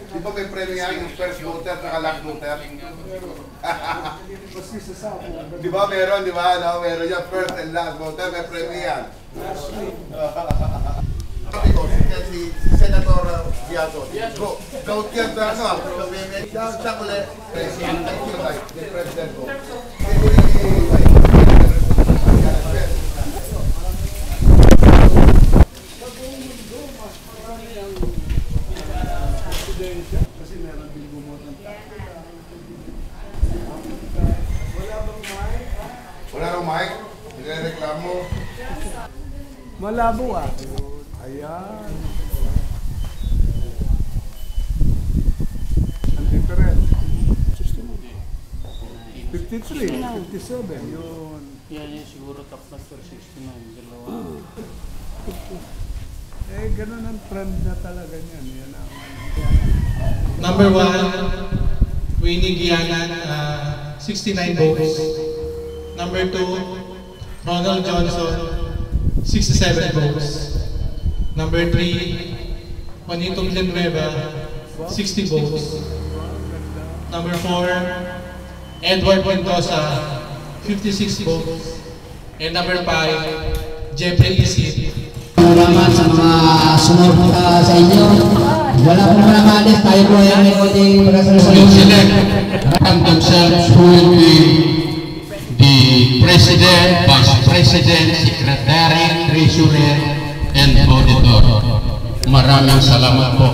Di ba may premyo yan yung first voter at last voter? Di ba meron, di ba? No, meron yan, first and last voter, may premyo yan. Si Senator Diago. Goat yan sa ano, sa ulit. President ko. Kasi meron din bumotang Wala nang mic? Nire-reklamo? malabo ah. Ayan. Ang different. 53, 57. Yun. Yan yung siguro top na 69. Dalawa. Eh, ganun ang trend na talaga niyan. Yan ang Number 1, Winnie Gianan, 69 votes. Number 2, Ronald Johnson, 67 votes. Number 3, Juanito Villanueva, 60 votes. Number 4, Edward Mendoza, 56 votes. And number 5, Jeffrey Isid. Salamat sa mga sumuporta sa inyo. Wala pong nakalis, tayo po ay ang ating select and themselves who will be the President, Vice President, Secretary, Treasurer, and Auditor. Maraming salamat po.